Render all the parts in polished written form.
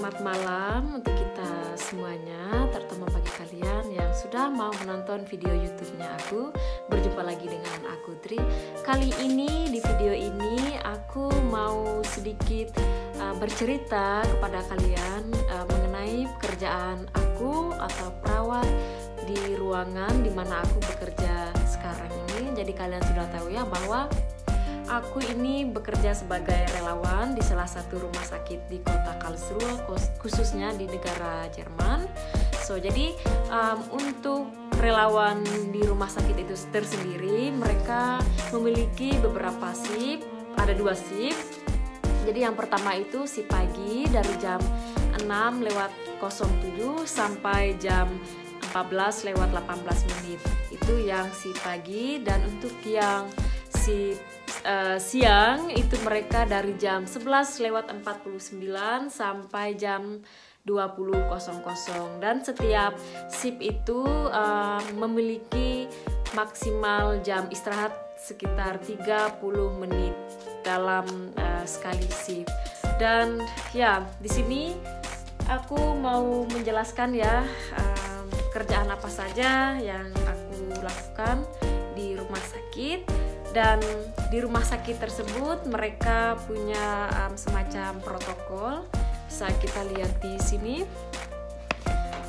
Selamat malam untuk kita semuanya, terutama bagi kalian yang sudah mau menonton video YouTube-nya aku. Berjumpa lagi dengan aku Tri. Kali ini di video ini aku mau sedikit bercerita kepada kalian mengenai pekerjaan aku atau perawat di ruangan di mana aku bekerja sekarang ini. Jadi kalian sudah tahu ya bahwa aku ini bekerja sebagai relawan di salah satu rumah sakit di kota Karlsruhe, khususnya di negara Jerman. Jadi untuk relawan di rumah sakit itu tersendiri, mereka memiliki beberapa shift, ada 2 shift. Jadi yang pertama itu shift pagi dari jam 6:07 sampai jam 14:18. Itu yang shift pagi, dan untuk yang shift siang itu mereka dari jam 11:49 sampai jam 20:00, dan setiap shift itu memiliki maksimal jam istirahat sekitar 30 menit dalam sekali shift. Dan ya, di sini aku mau menjelaskan ya pekerjaan apa saja yang aku lakukan di rumah sakit. Dan di rumah sakit tersebut mereka punya semacam protokol, bisa kita lihat di sini.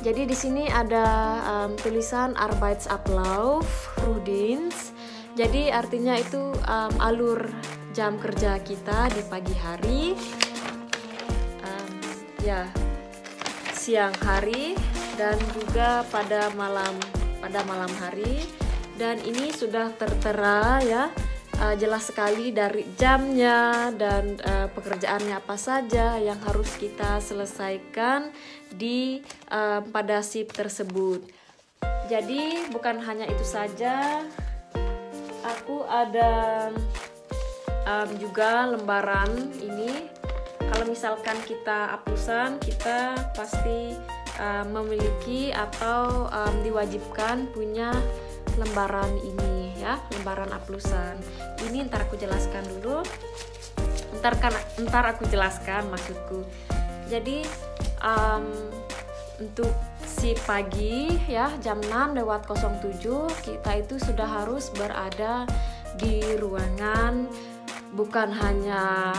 Jadi di sini ada tulisan Arbeitsablauf Frühdienst. Jadi artinya itu alur jam kerja kita di pagi hari, siang hari, dan juga pada malam hari. Dan ini sudah tertera ya, jelas sekali dari jamnya dan pekerjaannya apa saja yang harus kita selesaikan di pada shift tersebut. Jadi bukan hanya itu saja, aku ada juga lembaran ini. Kalau misalkan kita aplusan, kita pasti memiliki atau diwajibkan punya lembaran ini ya, lembaran aplusan. Ini ntar aku jelaskan dulu. Ntar aku jelaskan maksudku. Jadi untuk shift pagi ya, jam 6:07 kita itu sudah harus berada di ruangan. Bukan hanya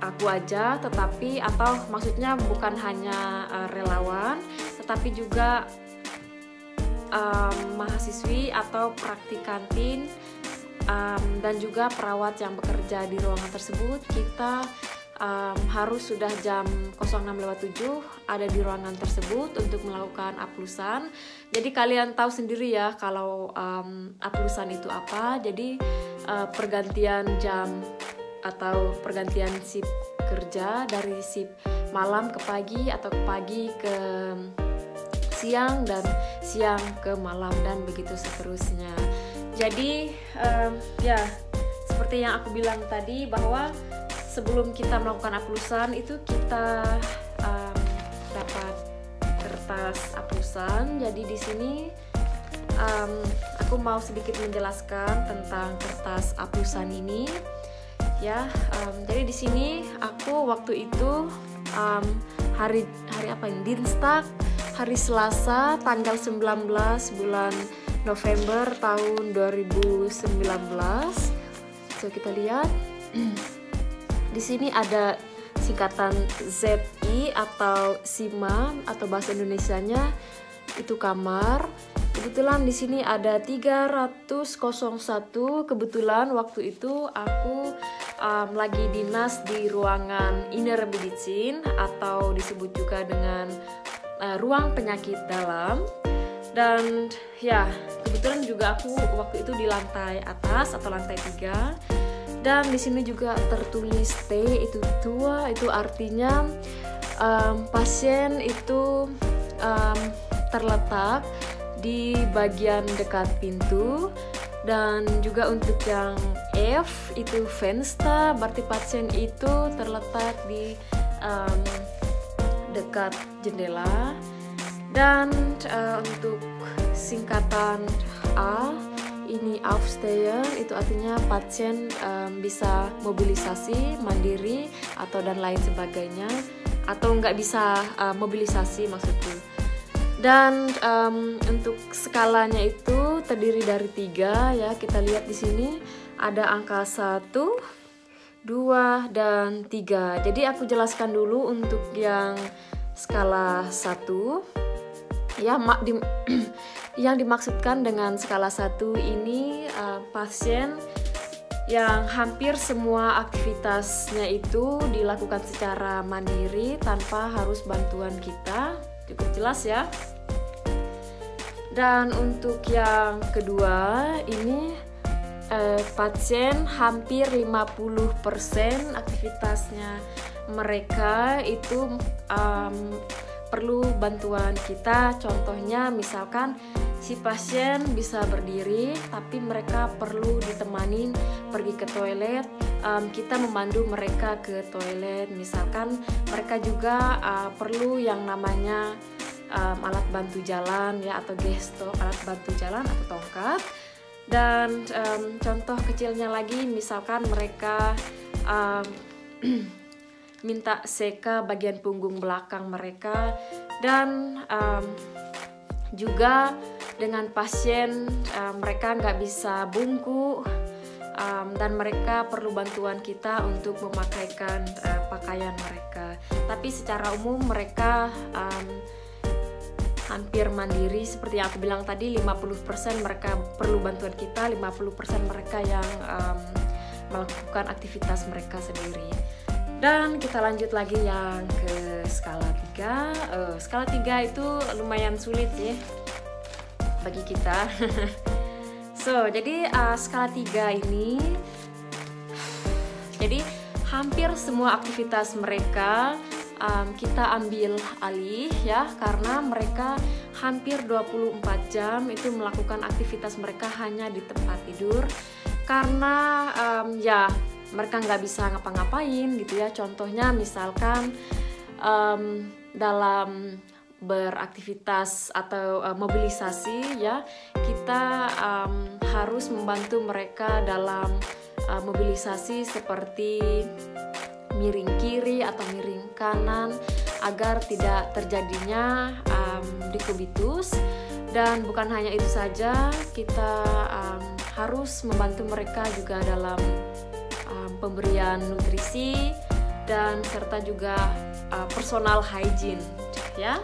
aku aja, tetapi atau maksudnya bukan hanya relawan, tetapi juga mahasiswi atau praktikantin dan juga perawat yang bekerja di ruangan tersebut. Kita harus sudah jam 06:07 ada di ruangan tersebut untuk melakukan aplusan. Jadi kalian tahu sendiri ya kalau aplusan itu apa. Jadi pergantian jam atau pergantian shift kerja dari shift malam ke pagi atau pagi ke siang dan siang ke malam, dan begitu seterusnya. Jadi ya seperti yang aku bilang tadi, bahwa sebelum kita melakukan aplusan itu kita dapat kertas aplusan. Jadi di sini aku mau sedikit menjelaskan tentang kertas aplusan ini ya. Jadi di sini aku waktu itu hari apa ini, Dienstag, hari Selasa, tanggal 19 bulan November tahun 2019. Kita lihat di sini ada singkatan ZI atau SIMA, atau bahasa Indonesianya itu kamar. Kebetulan di sini ada 301. Kebetulan waktu itu aku lagi dinas di ruangan Innere Medizin atau disebut juga dengan ruang penyakit dalam. Dan ya kebetulan juga aku waktu itu di lantai atas atau lantai 3. Dan di sini juga tertulis T itu tua, itu artinya pasien itu terletak di bagian dekat pintu. Dan juga untuk yang F itu Fenster, berarti pasien itu terletak di dekat jendela. Dan untuk singkatan A ini Aufstehen, itu artinya pasien bisa mobilisasi mandiri atau dan lain sebagainya. atau nggak bisa mobilisasi maksudku. Dan untuk skalanya itu terdiri dari 3 ya. Kita lihat di sini ada angka 1, 2, dan 3. Jadi aku jelaskan dulu untuk yang skala 1 ya. Yang dimaksudkan dengan skala 1 ini pasien yang hampir semua aktivitasnya itu dilakukan secara mandiri tanpa harus bantuan kita. Cukup jelas ya. Dan untuk yang kedua ini pasien hampir 50% aktivitasnya mereka itu perlu bantuan kita. Contohnya misalkan si pasien bisa berdiri tapi mereka perlu ditemani pergi ke toilet, kita memandu mereka ke toilet. Misalkan mereka juga perlu yang namanya alat bantu jalan ya, atau gesto alat bantu jalan atau tongkat. Dan contoh kecilnya lagi misalkan mereka minta seka bagian punggung belakang mereka. Dan juga dengan pasien mereka nggak bisa bungkuk dan mereka perlu bantuan kita untuk memakaikan pakaian mereka. Tapi secara umum mereka hampir mandiri. Seperti yang aku bilang tadi, 50% mereka perlu bantuan kita, 50% mereka yang melakukan aktivitas mereka sendiri. Dan kita lanjut lagi yang ke skala 3. Skala 3 itu lumayan sulit ya bagi kita. Jadi skala 3 ini, jadi hampir semua aktivitas mereka kita ambil alih ya, karena mereka hampir 24 jam itu melakukan aktivitas mereka hanya di tempat tidur, karena ya mereka nggak bisa ngapa-ngapain gitu ya. Contohnya misalkan dalam beraktivitas atau mobilisasi ya, kita harus membantu mereka dalam mobilisasi seperti miring kiri atau miring kanan agar tidak terjadinya dekubitus. Dan bukan hanya itu saja, kita harus membantu mereka juga dalam pemberian nutrisi dan serta juga personal hygiene ya.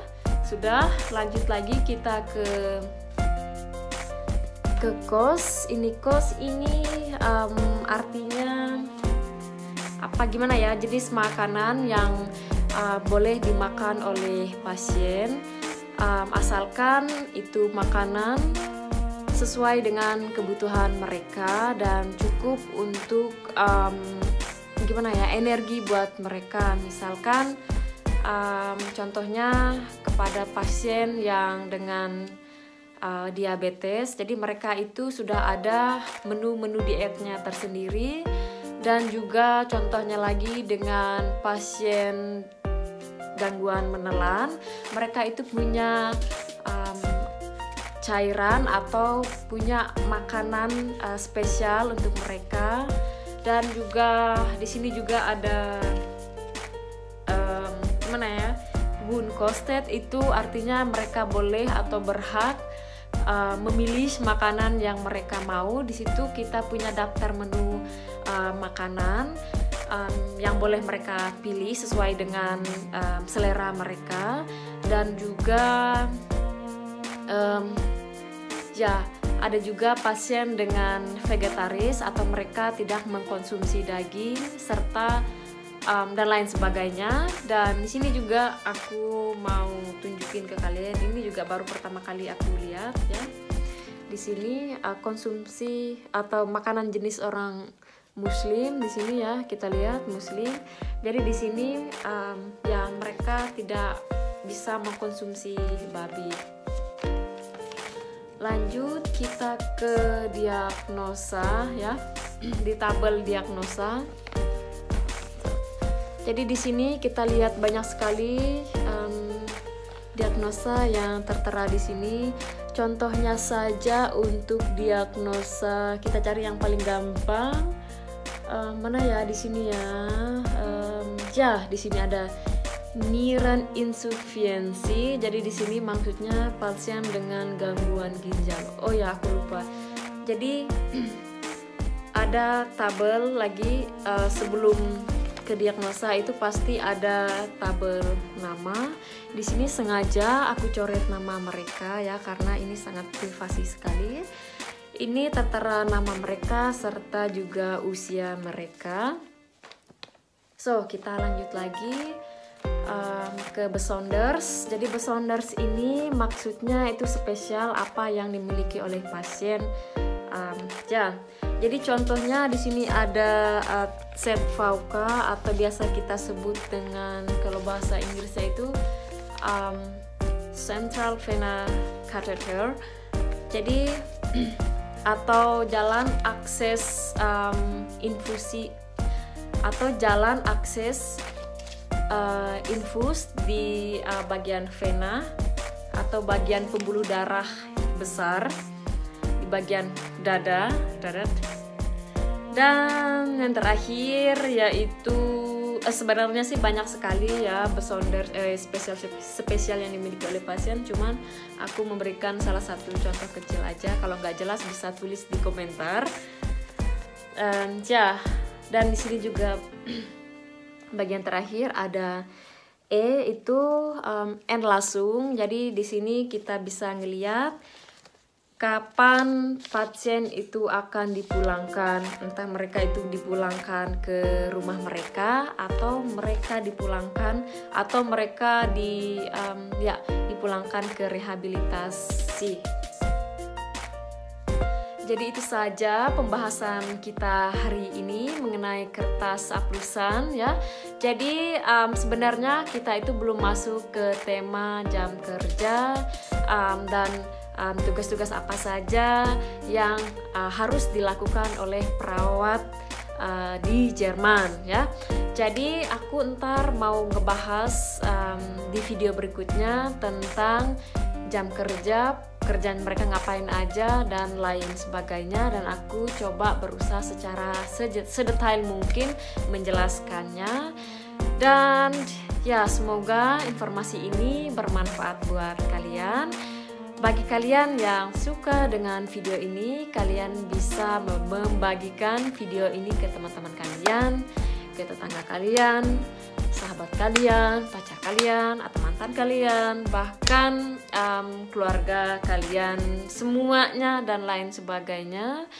Sudah, lanjut lagi kita ke kos. Kos ini artinya apa gimana ya, jenis makanan yang boleh dimakan oleh pasien, asalkan itu makanan sesuai dengan kebutuhan mereka dan cukup untuk gimana ya, energi buat mereka. Misalkan contohnya kepada pasien yang dengan diabetes, jadi mereka itu sudah ada menu-menu dietnya tersendiri. Dan juga contohnya lagi dengan pasien gangguan menelan, mereka itu punya cairan atau punya makanan spesial untuk mereka. Dan juga di sini juga ada gimana ya, Wunsch kostet, itu artinya mereka boleh atau berhak memilih makanan yang mereka mau. Di situ kita punya daftar menu makanan yang boleh mereka pilih sesuai dengan selera mereka. Dan juga ya ada juga pasien dengan vegetaris atau mereka tidak mengkonsumsi daging serta dan lain sebagainya. Dan di sini juga aku mau tunjukin ke kalian, ini juga baru pertama kali aku lihat ya. Di sini konsumsi atau makanan jenis orang Muslim di sini ya, kita lihat Muslim. Jadi di sini ya mereka tidak bisa mengkonsumsi babi. Lanjut kita ke diagnosa ya, di tabel diagnosa. Jadi di sini kita lihat banyak sekali diagnosa yang tertera di sini. Contohnya saja untuk diagnosa, kita cari yang paling gampang. Mana ya di sini ya? Ya di sini ada Niran insufisiensi. Jadi di sini maksudnya pasien dengan gangguan ginjal. Oh ya, aku lupa. Jadi ada tabel lagi sebelum ke diagnosa itu pasti ada tabel nama. Di sini sengaja aku coret nama mereka ya, karena ini sangat privasi sekali. Ini tertera nama mereka serta juga usia mereka. So, kita lanjut lagi ke besonders. Jadi besonders ini maksudnya itu spesial apa yang dimiliki oleh pasien. Ya, jadi contohnya di sini ada ZVK atau biasa kita sebut dengan, kalau bahasa Inggrisnya itu central vena catheter. Jadi atau jalan akses infusi atau jalan akses infus di bagian vena atau bagian pembuluh darah besar di bagian dada. Dan yang terakhir yaitu sebenarnya sih banyak sekali ya besonder spesial yang dimiliki oleh pasien, cuman aku memberikan salah satu contoh kecil aja. Kalau nggak jelas bisa tulis di komentar. Dan di sini juga bagian terakhir ada itu N langsung. Jadi di sini kita bisa ngelihat kapan pasien itu akan dipulangkan, entah mereka itu dipulangkan ke rumah mereka atau mereka dipulangkan dipulangkan ke rehabilitasi. Jadi itu saja pembahasan kita hari ini mengenai kertas aplusan ya. Jadi sebenarnya kita itu belum masuk ke tema jam kerja dan tugas-tugas apa saja yang harus dilakukan oleh perawat di Jerman ya. Jadi aku ntar mau ngebahas di video berikutnya tentang jam kerja, kerjaan mereka ngapain aja dan lain sebagainya, dan aku coba berusaha secara sedetail mungkin menjelaskannya. Dan ya, semoga informasi ini bermanfaat buat kalian. Bagi kalian yang suka dengan video ini, kalian bisa membagikan video ini ke teman-teman kalian, ke tetangga kalian, sahabat kalian, pacar kalian, atau mantan kalian, bahkan keluarga kalian, semuanya dan lain sebagainya.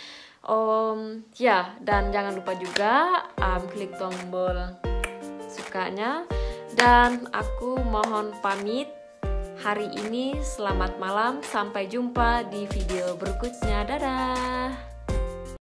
Dan jangan lupa juga klik tombol sukanya. Dan aku mohon pamit hari ini. Selamat malam, sampai jumpa di video berikutnya. Dadah.